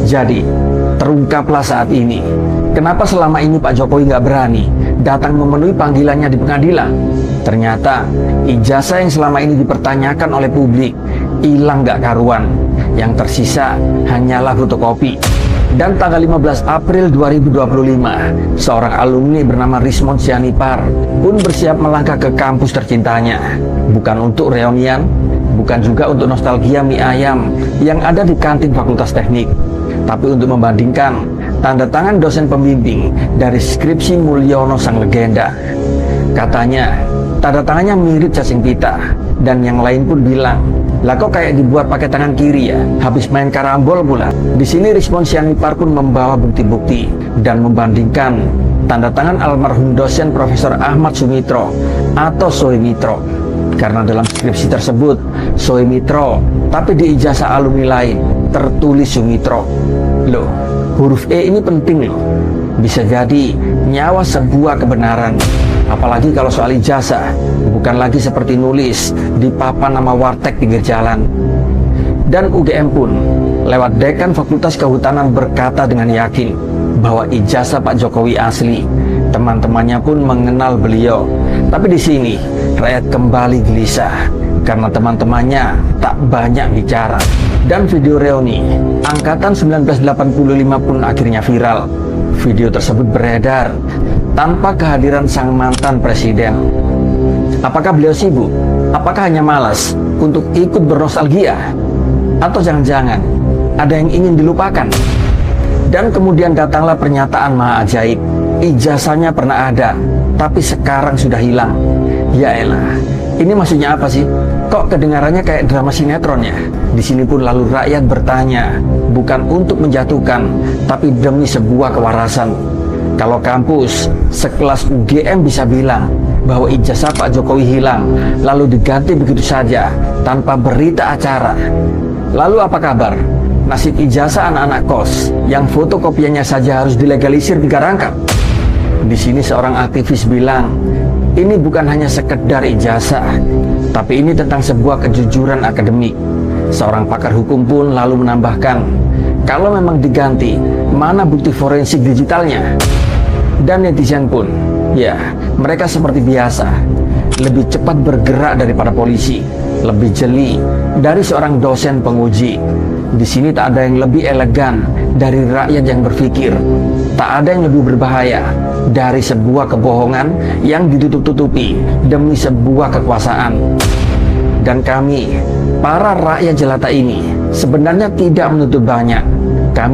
Jadi, terungkaplah saat ini, kenapa selama ini Pak Jokowi nggak berani datang memenuhi panggilannya di pengadilan. Ternyata, ijazah yang selama ini dipertanyakan oleh publik hilang nggak karuan. Yang tersisa hanyalah fotokopi. Dan tanggal 15 April 2025, seorang alumni bernama Rismond Sianipar pun bersiap melangkah ke kampus tercintanya. Bukan untuk reunian, bukan juga untuk nostalgia mie ayam yang ada di kantin Fakultas Teknik, tapi untuk membandingkan tanda tangan dosen pembimbing dari skripsi Mulyono sang legenda. Katanya, tanda tangannya mirip cacing pita, dan yang lain pun bilang, lah kok kayak dibuat pakai tangan kiri ya, habis main karambol pula. Di sini Rismond Sianipar pun membawa bukti-bukti dan membandingkan tanda tangan almarhum dosen Profesor Ahmad Sumitro atau Soemitro. Karena dalam skripsi tersebut Soemitro, tapi di ijazah alumni lain tertulis Sumitro. Loh, huruf E ini penting loh. Bisa jadi nyawa sebuah kebenaran. Apalagi kalau soal ijazah, bukan lagi seperti nulis di papan nama warteg pinggir jalan. Dan UGM pun lewat Dekan Fakultas Kehutanan berkata dengan yakin bahwa ijazah Pak Jokowi asli. Teman-temannya pun mengenal beliau. Tapi di sini rakyat kembali gelisah karena teman-temannya tak banyak bicara. Dan video reuni angkatan 1985 pun akhirnya viral. Video tersebut beredar tanpa kehadiran sang mantan presiden. Apakah beliau sibuk? Apakah hanya malas untuk ikut bernostalgia? Atau jangan-jangan ada yang ingin dilupakan? Dan kemudian datanglah pernyataan maha ajaib. Ijazahnya pernah ada, tapi sekarang sudah hilang. Ya elah, ini maksudnya apa sih? Kok kedengarannya kayak drama sinetron ya? Di sini pun lalu rakyat bertanya, bukan untuk menjatuhkan, tapi demi sebuah kewarasan. Kalau kampus sekelas UGM bisa bilang bahwa ijazah Pak Jokowi hilang, lalu diganti begitu saja tanpa berita acara. Lalu apa kabar nasib ijazah anak-anak kos yang fotokopiannya saja harus dilegalisir 3 rangkap? Di sini seorang aktivis bilang, ini bukan hanya sekedar ijazah, tapi ini tentang sebuah kejujuran akademik. Seorang pakar hukum pun lalu menambahkan, kalau memang diganti, mana bukti forensik digitalnya? Dan netizen pun, ya, mereka seperti biasa, lebih cepat bergerak daripada polisi, lebih jeli dari seorang dosen penguji. Di sini tak ada yang lebih elegan dari rakyat yang berpikir, tak ada yang lebih berbahaya dari sebuah kebohongan yang ditutup-tutupi demi sebuah kekuasaan. Dan kami, para rakyat jelata ini, sebenarnya tidak menuntut banyak. Kami